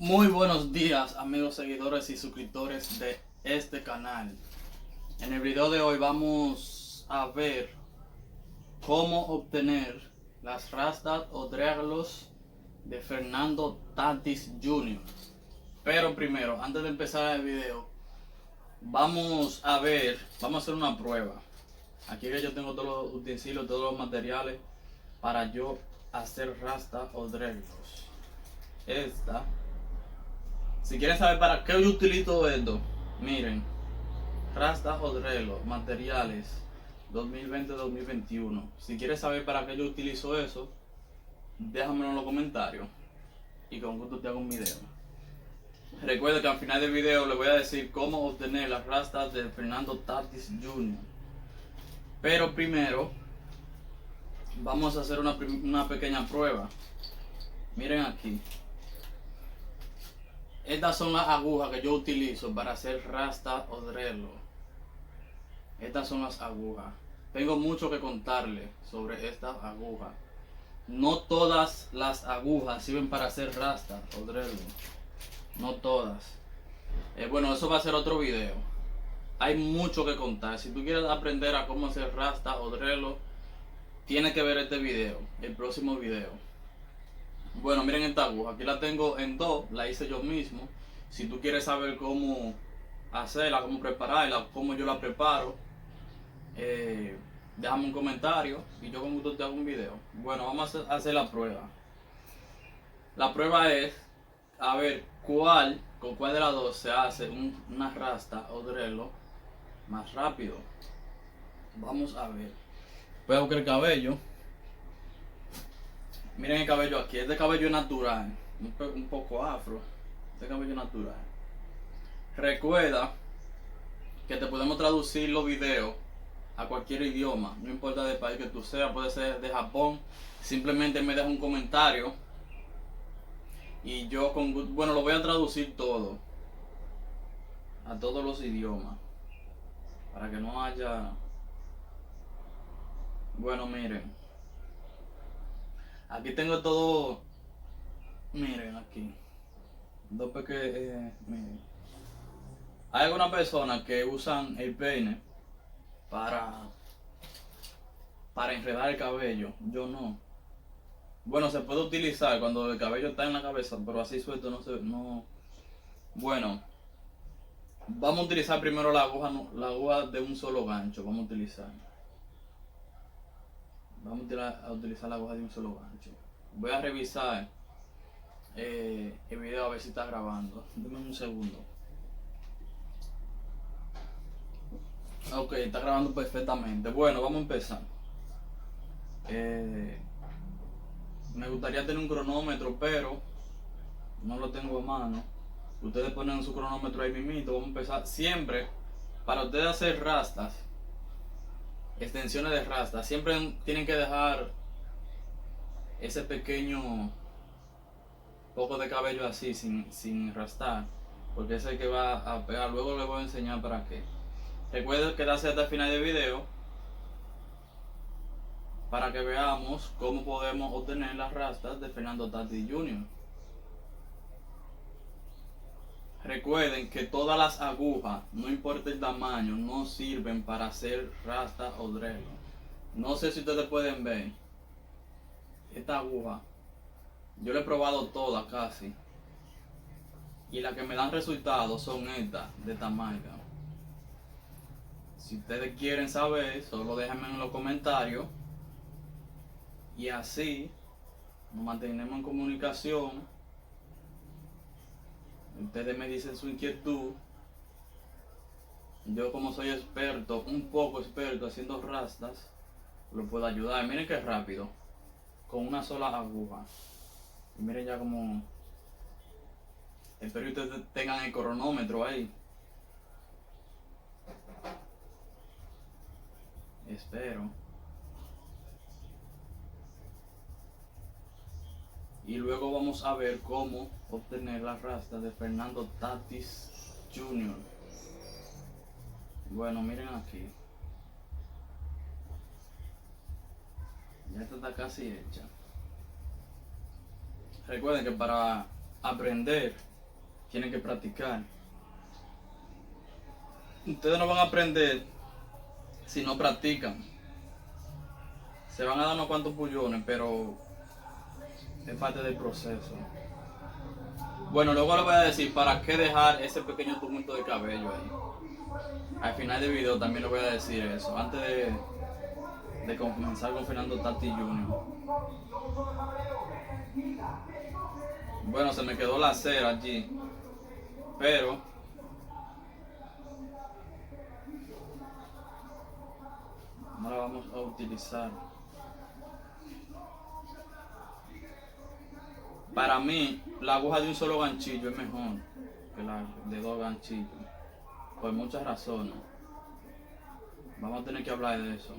Muy buenos días, amigos seguidores y suscriptores de este canal. En el video de hoy vamos a ver cómo obtener las rastas o dreadlocks de Fernando Tatis Jr. Pero primero, antes de empezar el video, vamos a hacer una prueba. Aquí que yo tengo todos los utensilios, todos los materiales para yo hacer rastas o dreadlocks. Si quieren saber para qué yo utilizo esto, miren, Rasta Odrelo, materiales 2020-2021. Si quieres saber para qué yo utilizo eso, déjamelo en los comentarios y con gusto te hago un video. Recuerda que al final del video les voy a decir cómo obtener las rastas de Fernando Tatis Jr. Pero primero, vamos a hacer una pequeña prueba. Miren aquí. Estas son las agujas que yo utilizo para hacer rasta o dreadlock. Estas son las agujas. Tengo mucho que contarles sobre estas agujas. No todas las agujas sirven para hacer rasta o dreadlock. No todas. Bueno, eso va a ser otro video. Hay mucho que contar. Si tú quieres aprender a cómo hacer rasta o dreadlock, tienes que ver este video, el próximo video. Bueno, miren esta aguja. Aquí la tengo en dos, la hice yo mismo. Si tú quieres saber cómo hacerla, cómo prepararla, cómo yo la preparo, déjame un comentario y yo con gusto te hago un video. Bueno, vamos a hacer la prueba. La prueba es a ver con cuál de las dos se hace una rasta o dreadlock más rápido. Vamos a ver. Voy a buscar el cabello. Miren el cabello aquí. Este cabello es natural, un poco afro. Este cabello natural. Recuerda que te podemos traducir los videos a cualquier idioma, no importa del país que tú seas, puede ser de Japón. Simplemente me dejas un comentario y yo bueno, lo voy a traducir todo a todos los idiomas para que no haya. Bueno, miren, aquí tengo todo. Miren aquí dos miren. Hay algunas personas que usan el peine para enredar el cabello. Yo no. Bueno, se puede utilizar cuando el cabello está en la cabeza, pero así suelto no. Bueno, vamos a utilizar primero la aguja de un solo gancho. Vamos a utilizar la aguja de un solo gancho. Voy a revisar el video a ver si está grabando. Dame un segundo. Ok, está grabando perfectamente. Bueno, vamos a empezar. Me gustaría tener un cronómetro, pero no lo tengo a mano. Ustedes ponen su cronómetro ahí mismito. Vamos a empezar. Siempre, para ustedes hacer rastas, extensiones de rastas, siempre tienen que dejar ese pequeño poco de cabello así, sin rastar, porque ese que va a pegar. Luego les voy a enseñar para qué. Recuerden quedarse hasta el final del video para que veamos cómo podemos obtener las rastas de Fernando Tatis Jr. Recuerden que todas las agujas, no importa el tamaño, no sirven para hacer rasta o dreadlock. No sé si ustedes pueden ver esta aguja. Yo la he probado todas casi. Y las que me dan resultados son estas, de esta marca. Si ustedes quieren saber, solo déjenme en los comentarios. Y así nos mantenemos en comunicación. Ustedes me dicen su inquietud. Yo, como soy experto, un poco experto haciendo rastas, lo puedo ayudar. Miren qué rápido, con una sola aguja. Y miren ya como. Espero que ustedes tengan el cronómetro ahí. Espero. Y luego vamos a ver cómo obtener las rastas de Fernando Tatis Jr. Bueno, miren aquí. Ya esta está casi hecha. Recuerden que para aprender tienen que practicar. Ustedes no van a aprender si no practican. Se van a dar unos cuantos pullones, pero es parte del proceso. Bueno, luego les voy a decir para qué dejar ese pequeño tumulto de cabello ahí. Al final del video también les voy a decir eso, antes de comenzar con Fernando Tati Jr. Bueno, se me quedó la cera allí, pero no la vamos a utilizar. Para mí, la aguja de un solo ganchillo es mejor que la de dos ganchillos, por muchas razones. Vamos a tener que hablar de eso.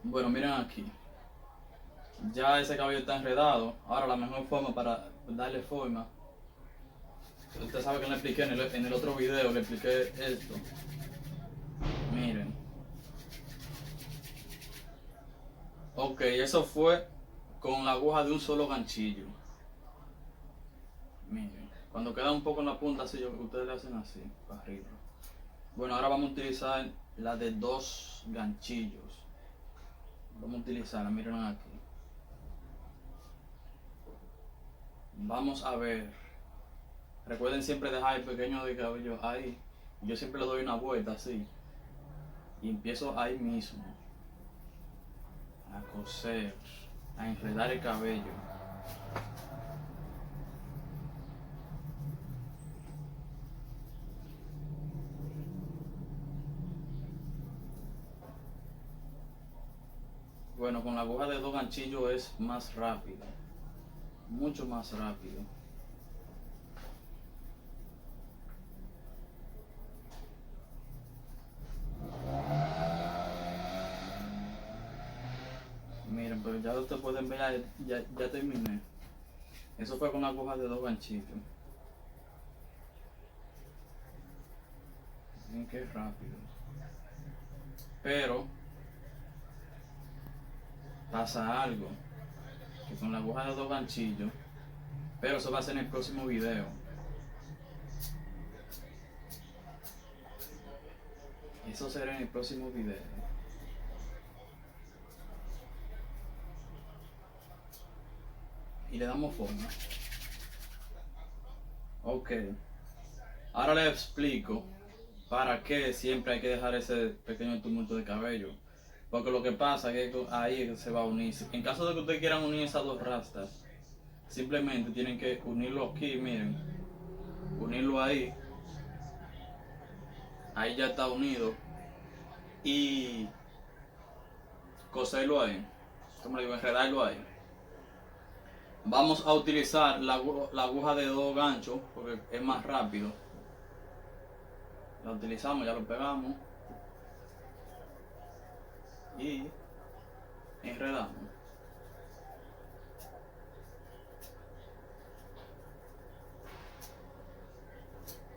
Bueno, miren aquí. Ya ese cabello está enredado. Ahora la mejor forma para darle forma. Usted sabe que le expliqué en el otro video, le expliqué esto. Miren. Ok, eso fue con la aguja de un solo ganchillo. Miren, cuando queda un poco en la punta, así, ustedes le hacen así, para arriba. Bueno, ahora vamos a utilizar la de dos ganchillos. Vamos a utilizarla, miren aquí. Vamos a ver. Recuerden siempre dejar el pequeño de cabello ahí. Yo siempre le doy una vuelta así. Y empiezo ahí mismo a coser, a enredar el cabello. Bueno, con la aguja de dos ganchillos es más rápido, mucho más rápido. Miren, pero ya ustedes pueden ver, ya terminé. Eso fue con la aguja de dos ganchillos. Miren qué rápido. Pero pasa algo, que con la aguja de dos ganchillos, pero eso va a ser en el próximo video. Eso será en el próximo video. Y le damos forma. Ok. Ahora les explico para qué siempre hay que dejar ese pequeño tumulto de cabello. Porque lo que pasa es que ahí es que se va a unir. En caso de que ustedes quieran unir esas dos rastas, simplemente tienen que unirlo aquí, miren. Unirlo ahí. Ahí ya está unido. Y coserlo ahí. Como le digo, enredarlo ahí. Vamos a utilizar la aguja de dos ganchos porque es más rápido. La utilizamos, ya lo pegamos. Y enredamos.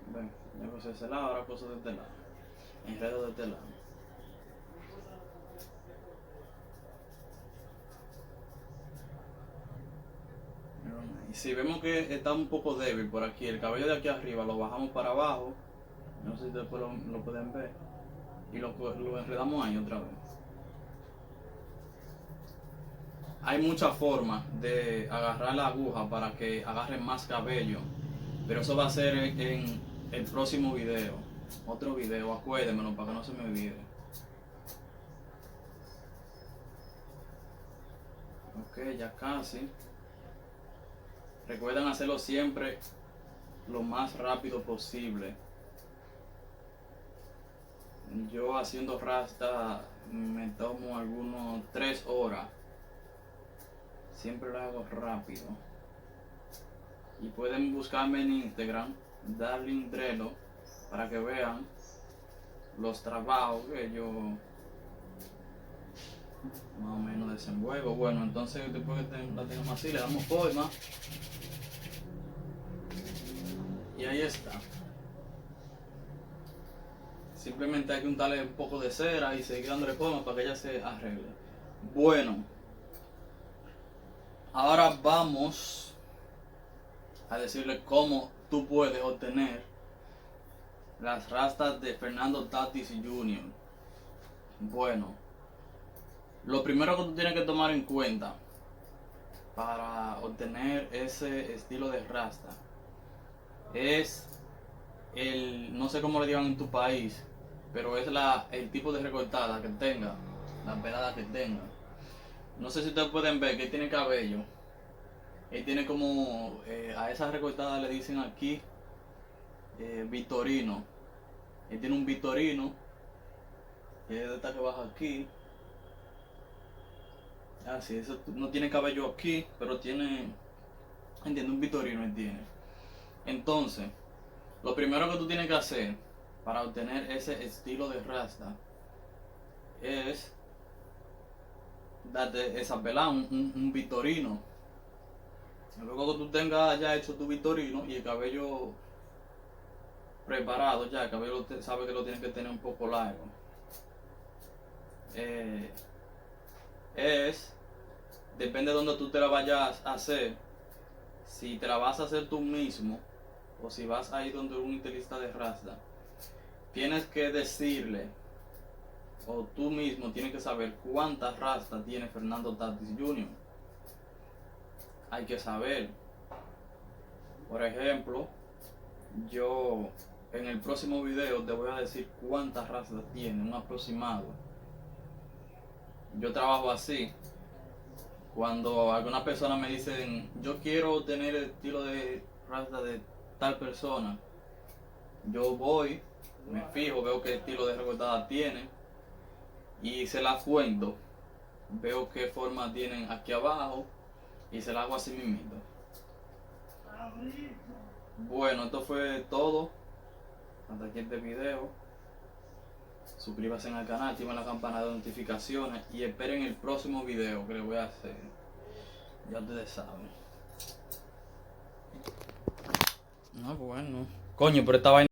Ven, ya cosí de ese lado, ahora coso de este lado. Enredo de este lado. Y si vemos que está un poco débil por aquí, el cabello de aquí arriba lo bajamos para abajo. No sé si después lo pueden ver. Y lo enredamos ahí otra vez. Hay muchas formas de agarrar la aguja para que agarre más cabello. Pero eso va a ser en el próximo video. Otro video, acuérdenmelo para que no se me olvide. Ok, ya casi. Recuerden hacerlo siempre lo más rápido posible. Yo haciendo rasta me tomo algunos 3 horas. Siempre lo hago rápido. Y pueden buscarme en Instagram, Darling Drelo, para que vean los trabajos que yo más o menos desenvuelvo. Bueno, entonces después que la tengamos así, le damos forma. Y ahí está. Simplemente hay que untarle un poco de cera y seguir dándole forma para que ella se arregle. Bueno, ahora vamos a decirle cómo tú puedes obtener las rastas de Fernando Tatis Jr. Bueno, lo primero que tú tienes que tomar en cuenta para obtener ese estilo de rasta es no sé cómo le digan en tu país, pero es el tipo de recortada que tenga, la pelada que tenga. No sé si ustedes pueden ver que él tiene cabello. Él tiene como, a esa recortada le dicen aquí, Vitorino. Él tiene un Vitorino, que es esta que baja aquí. Así, eso no tiene cabello aquí, pero tiene, entiende, un Vitorino él tiene. Entonces, lo primero que tú tienes que hacer para obtener ese estilo de rasta es darte esa pelada, un Vitorino. Luego que tú tengas ya hecho tu Vitorino y el cabello preparado, ya el cabello sabe que lo tienes que tener un poco largo. Depende de donde tú te la vayas a hacer, si te la vas a hacer tú mismo o si vas a ir donde un estilista de rasta, tienes que decirle, o tú mismo tienes que saber cuántas rastas tiene Fernando Tatis Jr. Hay que saber. Por ejemplo, yo en el próximo video te voy a decir cuántas rastas tiene, un aproximado. Yo trabajo así. Cuando algunas personas me dicen, yo quiero tener el estilo de rasta de tal persona, yo voy, me fijo, veo qué estilo de recortada tiene y se la cuento, veo qué forma tienen aquí abajo y se la hago así mismito. Bueno, esto fue todo. Hasta aquí este video. Suscríbase al canal, activen la campana de notificaciones y esperen el próximo video que les voy a hacer. Ya ustedes saben. No, bueno. Coño, pero esta vaina.